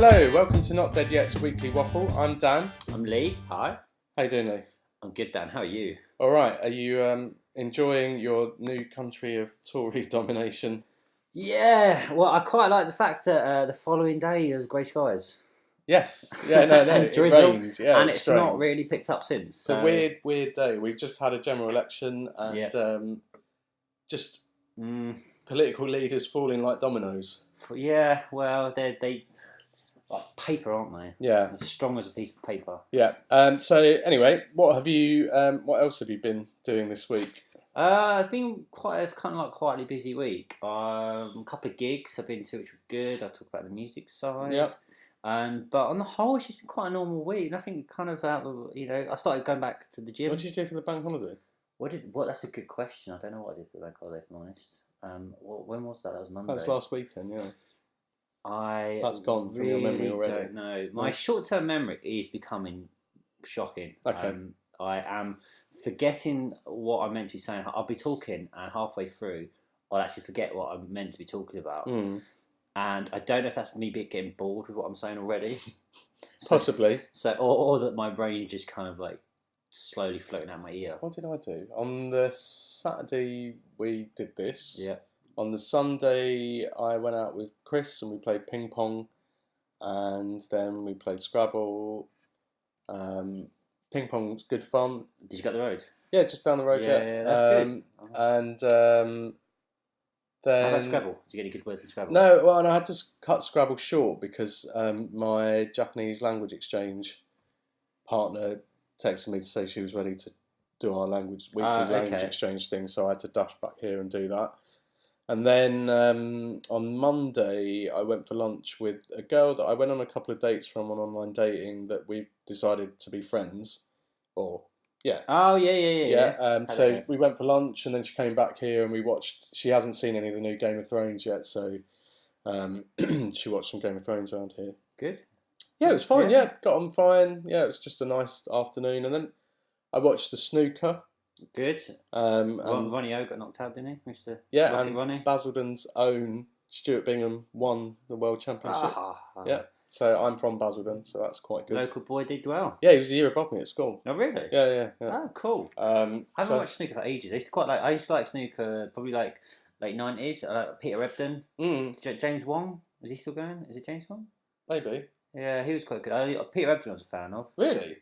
Hello, welcome to Not Dead Yet's weekly waffle. I'm Dan. I'm Lee. Hi. How you doing, Lee? I'm good, Dan. How are you? All right. Are you enjoying your new country of Tory domination? Yeah. Well, I quite like the fact that the following day there's grey skies. Yes. Yeah. No. And It drizzle, rained. Yeah. and it's it's strange. not really picked up since. It's So. a weird day. We've just had a general election and just political leaders falling like dominoes. Yeah. Well, they like paper, aren't they? Yeah. As strong as a piece of paper. Yeah. So anyway, what else have you been doing this week? It's been quite a kind of like quietly busy week. A couple of gigs I've been to, which were good. I'll talk about the music side. Yep. But on the whole, it's just been quite a normal week. Nothing kind of out of, I started going back to the gym. What did you do for the bank holiday? What? That's a good question. I don't know what I did for the bank holiday, if I'm honest. When was that? That was Monday. That was last weekend, yeah. That's gone from your memory already. I don't know. My short-term memory is becoming shocking. Okay. I am forgetting what I'm meant to be saying. I'll be talking, and halfway through, I'll actually forget what I'm meant to be talking about. And I don't know if that's me getting bored with what I'm saying already. Possibly. Or that my brain is just kind of like slowly floating out my ear. What did I do? On the Saturday, we did this. Yeah. On the Sunday, I went out with Chris and we played ping pong, and then we played Scrabble. Ping pong was good fun. Did you go up the road? Yeah, just down the road. Yeah, that's good. And then how about Scrabble? Did you get any good words in Scrabble? No, well, and I had to cut Scrabble short because my Japanese language exchange partner texted me to say she was ready to do our weekly language exchange thing, so I had to dash back here and do that. And then on Monday, I went for lunch with a girl that I went on a couple of dates from on online dating that we decided to be friends. Yeah. Oh, yeah. So we went for lunch and then she came back here and we watched. She hasn't seen any of the new Game of Thrones yet, so she watched some Game of Thrones around here. Good. Yeah, it was fine. Yeah, got on fine. Yeah, it was just a nice afternoon. And then I watched the snooker. Good. Ronnie O got knocked out, didn't he? Mr. Yeah, Lucky and Ronnie. Basildon's own Stuart Bingham won the World Championship. Yeah, so I'm from Basildon, so that's quite good. Local boy did well. Yeah, he was a year above me at school. Oh, really? Yeah. Oh, cool. I haven't watched snooker for ages. I used to like snooker probably like late 90s. Peter Ebdon. James Wong. Is he still going? Is it James Wong? Maybe. Yeah, he was quite good. Peter Ebdon I was a fan of. Really?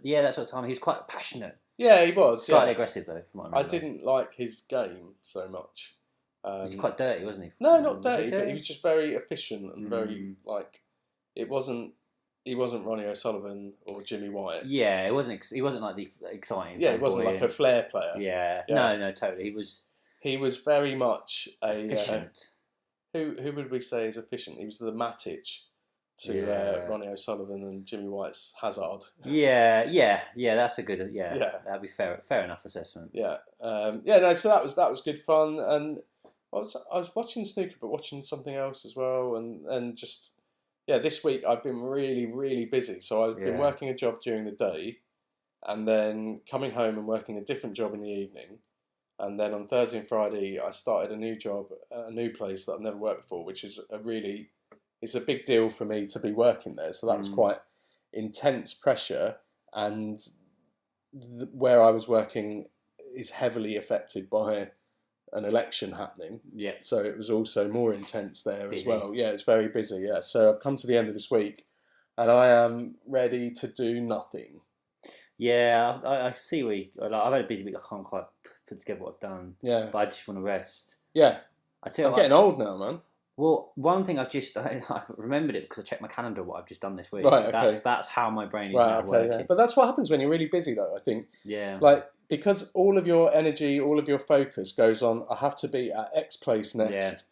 Yeah, that sort of time. He was quite passionate. Yeah, he was. Slightly aggressive, though, from what I remember. I didn't like his game so much. Was he quite dirty, wasn't he? No, not dirty, but he was just very efficient and very, he wasn't Ronnie O'Sullivan or Jimmy White. Yeah, he wasn't like the exciting. Yeah, he wasn't like a flair player. Yeah. No, totally. He was very much efficient. Who would we say is efficient? He was the Matic to Ronnie O'Sullivan and Jimmy White's Hazard. Yeah, that's a good, that'd be fair enough assessment. Yeah, no, so that was good fun, and I was watching snooker, but watching something else as well, and just, this week I've been really, really busy, so I've been working a job during the day, and then coming home and working a different job in the evening, and then on Thursday and Friday I started a new job at a new place that I've never worked before, which is it's a big deal for me to be working there. So that was quite intense pressure, and where I was working is heavily affected by an election happening. Yeah. So it was also more intense there as well. Yeah, it's very busy. Yeah. So I've come to the end of this week, and I am ready to do nothing. Yeah, I see I've had a busy week. I can't quite put together what I've done. Yeah. But I just want to rest. Yeah. I'm getting old now, man. Well, one thing I've remembered it because I checked my calendar what I've just done this week. Right, okay. That's how my brain is now working. Yeah. But that's what happens when you're really busy, though, I think. Yeah. Like, because all of your energy, all of your focus goes on, I have to be at X place next.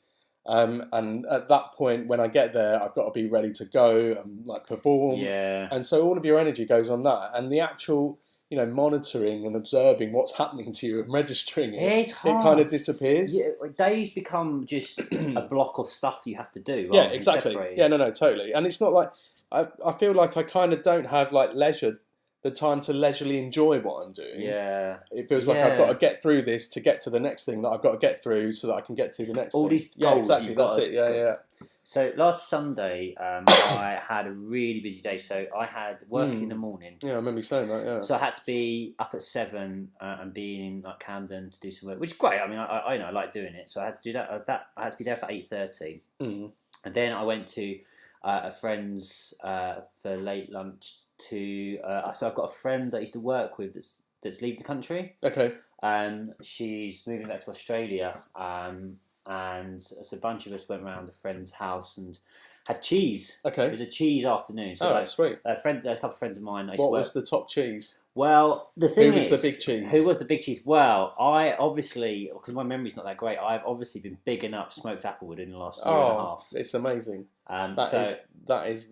Yeah. And at that point, when I get there, I've got to be ready to go and perform. Yeah. And so all of your energy goes on that. And the actual, monitoring and observing what's happening to you and registering it kind of disappears. Yeah, days become just a block of stuff you have to do. Yeah, exactly. Yeah, no, totally. And it's not like I feel like I kind of don't have the time to leisurely enjoy what I'm doing. Yeah. It feels like I've got to get through this to get to the next thing that I've got to get through so that I can get to the next all thing. These goals. Yeah, exactly. That's it. Yeah. So last Sunday, I had a really busy day. So I had work in the morning. Yeah, I remember you saying that. Yeah. So I had to be up at 7 and be in like Camden to do some work, which is great. I mean, I like doing it, so I had to do that. I had to be there for 8:30, and then I went to a friend's for late lunch. So I've got a friend that I used to work with that's leaving the country. Okay. She's moving back to Australia. And so a bunch of us went round a friend's house and had cheese. Okay. It was a cheese afternoon. So that's sweet. A couple of friends of mine. What was the top cheese? Well, the thing is... Who was the big cheese? Who was the big cheese? Well, I obviously, because my memory's not that great, I've obviously been bigging up smoked applewood in the last year and a half. It's amazing. That is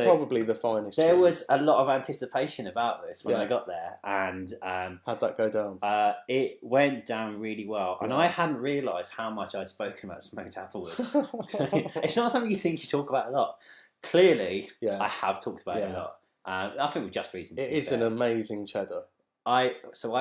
probably the finest There cheese. was a lot of anticipation about this when I got there. And how'd that go down? It went down really well. And I hadn't realised how much I'd spoken about smoked applewood. It's not something you think you talk about a lot. Clearly, I have talked about it a lot. I think with just reasons. It is an amazing cheddar. I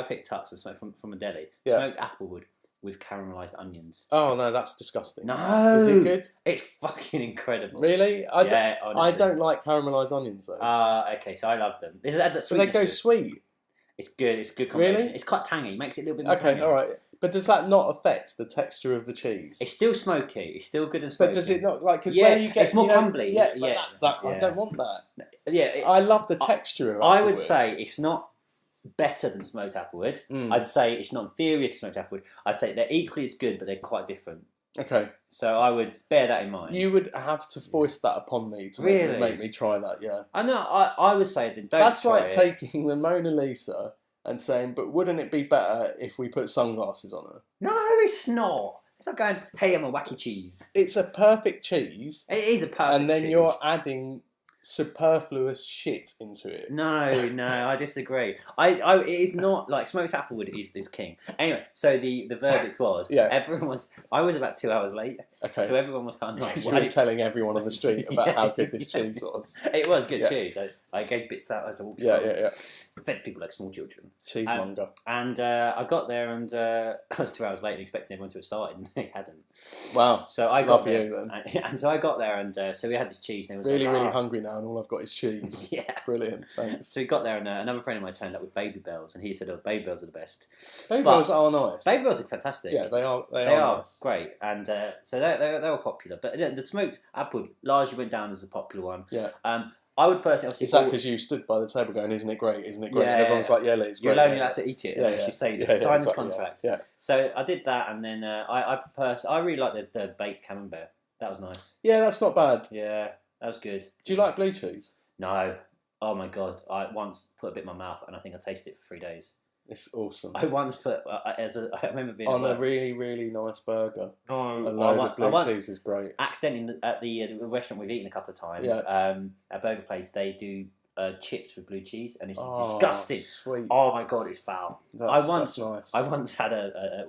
picked up some from a deli. Smoked applewood with caramelised onions. Oh no, that's disgusting. No, is it good? It's fucking incredible. Really? I don't like caramelised onions though. Okay, so I love them. So they go sweet. It's good. It's a good combination. Really? It's quite tangy. Makes it a little bit more tangy. Okay, all right. But does that not affect the texture of the cheese? It's still smoky. It's still good and smoky. But does it not, like, because where you get... It's more crumbly. I don't want that. Yeah. I love the texture of I would say it's not better than smoked applewood. I'd say it's not inferior to smoked applewood. I'd say they're equally as good, but they're quite different. Okay. So I would bear that in mind. You would have to foist that upon me to make me try that, yeah. I know. I would say then don't That's try like taking the Mona Lisa and saying, but wouldn't it be better if we put sunglasses on her? No, it's not. It's not going, hey, I'm a wacky cheese. It's a perfect cheese. It is a perfect cheese. And then you're adding superfluous shit into it. No, I disagree. It is not like smoked applewood is king. Anyway, so the verdict was I was about 2 hours late. Okay. So everyone was kind of like, you were telling everyone on the street about how good this cheese was. It was good cheese. I gave bits out as I walked along. Yeah. Fed people like small children. Cheesemonger. And I got there and I was 2 hours late and expecting everyone to have started and they hadn't. Wow. So I got there. You, then. And so I got there and so we had this cheese and it was really hungry now and all I've got is cheese. Yeah. Brilliant. Thanks. So we got there and another friend of mine turned up with baby bells and he said, baby bells are the best. Baby bells are nice. Baby bells are fantastic. Yeah, they are nice. Great. And so they were popular. But the smoked applewood largely went down as a popular one. Yeah. I would personally... Is that because you stood by the table going, isn't it great, isn't it great? Yeah, and everyone's like, yeah, it's great. You're only allowed to eat it unless you say this. Sign this contract. Yeah. So I did that and then I really liked the baked camembert. That was nice. Yeah, that's not bad. Yeah, that was good. Do you like blue cheese? No. Oh my God. I once put a bit in my mouth and I think I tasted it for 3 days. It's awesome. I once put, I remember being on a really, really nice burger. Oh, a load of blue cheese is great. Accidentally, at the restaurant we've eaten a couple of times, at Burger Place, they do chips with blue cheese, and it's disgusting. Sweet. Oh my God, it's foul. That's nice. I once had a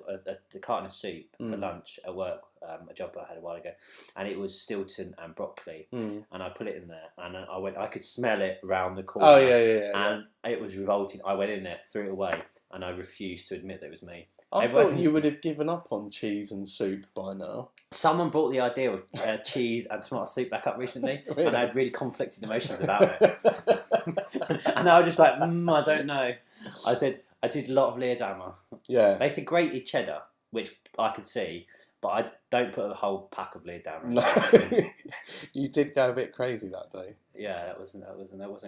carton of soup for lunch at work, a job I had a while ago, and it was Stilton and broccoli, and I put it in there, and I could smell it round the corner. Oh yeah. And it was revolting. I went in there, threw it away, and I refused to admit that it was me. I thought you would have given up on cheese and soup by now. Someone brought the idea of cheese and tomato soup back up recently, and I had really conflicted emotions about it. And I was just like, I don't know. I said, I did a lot of Leerdammer. Yeah. They said grated cheddar, which I could see, but I don't put a whole pack of Leerdammer. No. You did go a bit crazy that day. Yeah, that wasn't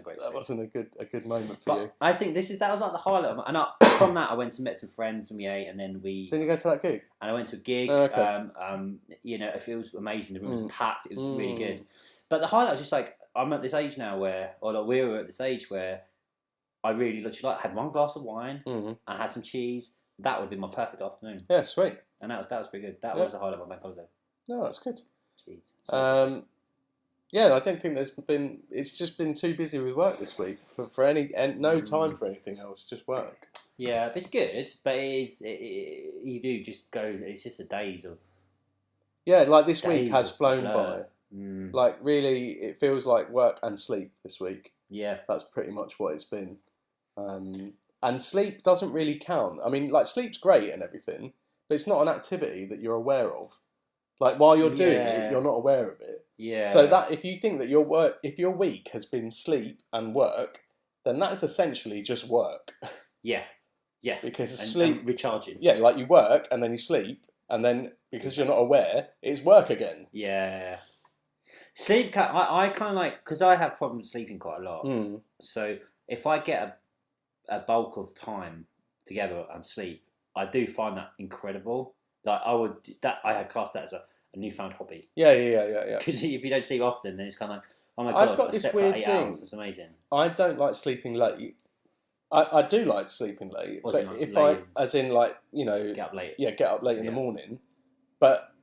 great. That wasn't a good moment for you. I think that was like the highlight of my, and from that I went to met some friends and we ate, and then we... Didn't you go to that gig? And I went to a gig. Oh, okay. It was amazing. The room was packed. It was really good. But the highlight was just like, I'm at this age now where, we were at this age where I really had one glass of wine, I had some cheese. That would be my perfect afternoon. Yeah, sweet. And that was pretty good. That was the highlight of my bank holiday. No, that's good. Cheese. Yeah, I don't think it's just been too busy with work this week for no time for anything else, just work. Yeah, it's good, but you do just go, it's just the days of... Yeah, like this week has flown by. Like really, it feels like work and sleep this week. Yeah. That's pretty much what it's been. And sleep doesn't really count. I mean, like sleep's great and everything, but it's not an activity that you're aware of. Like while you're doing it, you're not aware of it. Yeah. So that if you think that if your week has been sleep and work, then that is essentially just work. Yeah. Yeah. Because sleep, and recharging. Yeah, like you work and then you sleep, and then because you're not aware, it's work again. Yeah. Sleep. I kind of like, because I have problems sleeping quite a lot. So if I get a bulk of time together and sleep, I do find that incredible. Like I had classed that as a newfound hobby. Yeah. Because if you don't sleep often, then it's kind of like, oh my I've god, got I this slept weird for 8 thing. hours. It's amazing. I don't like sleeping late. I do like sleeping late, Or but nice if late I, as in like, you know, get up late. Yeah, get up late in the morning. But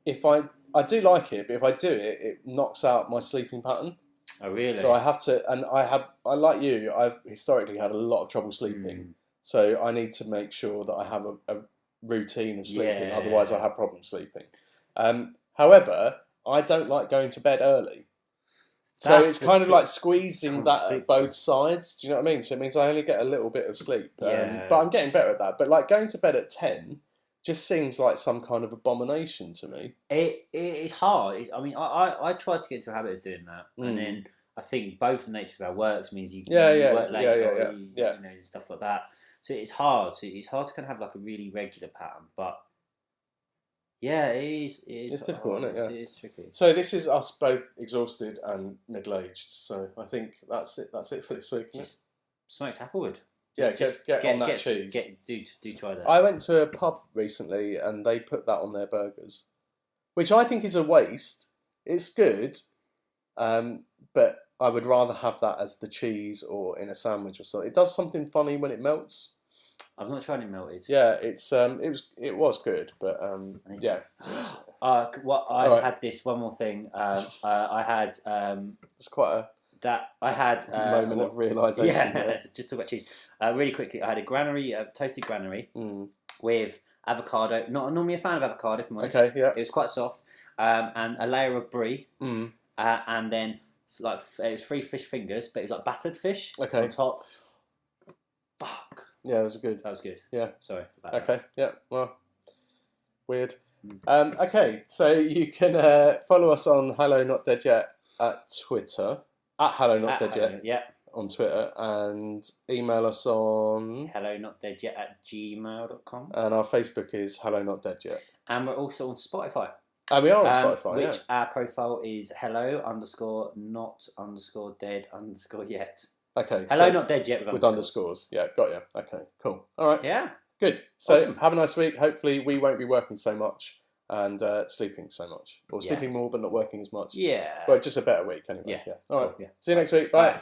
if I do like it, but if I do it, it knocks out my sleeping pattern. Oh really? So I have to, and I like you. I've historically had a lot of trouble sleeping, so I need to make sure that I have a routine of sleeping. Yeah. Otherwise, I have problems sleeping. However, I don't like going to bed early. So it's kind of like squeezing that at both sides. Do you know what I mean? So it means I only get a little bit of sleep. But I'm getting better at that. But like going to bed at 10 just seems like some kind of abomination to me. It's hard. I tried to get into a habit of doing that, and then I think both the nature of our works means you work late, you know, stuff like that. So it's hard. So it's hard to kind of have like a really regular pattern, but. Yeah, it is. It's difficult, isn't it? Yeah. It is tricky. So this is us both exhausted and middle-aged. So I think that's it. That's it for this week. Just smoked applewood. Just get on that cheese. Do try that. I went to a pub recently and they put that on their burgers, which I think is a waste. It's good, but I would rather have that as the cheese or in a sandwich or something. It does something funny when it melts. I've not tried it melted. Yeah, it was good, but yeah. Had this one more thing. I had it's quite a moment of realisation. Yeah, just talk about cheese. Really quickly, I had a toasted granary with avocado. Not normally a fan of avocado, if I'm honest. Okay, yeah. It was quite soft, and a layer of brie, and then like it was 3 fish fingers, but it was like battered fish on top. Fuck. Yeah, it was good. That was good. Yeah. Sorry. Okay. Yeah. Well, weird. Okay, so you can follow us on Hello Not Dead Yet at Twitter, at Hello Not Dead Yet. Yeah. On Twitter, and email us on hellonotdeadyet@gmail.com. And our Facebook is Hello Not Dead Yet. And we're also on Spotify. And we are on Spotify, which our profile is hello_not_dead_yet. Okay. Hello, not dead yet with underscores. Yeah, got you. Okay, cool. All right. Yeah. Good. So awesome. Have a nice week. Hopefully we won't be working so much and sleeping so much. Or sleeping more but not working as much. Yeah. Well, just a better week anyway. Yeah. All right. Cool. Yeah. See you next week. Bye.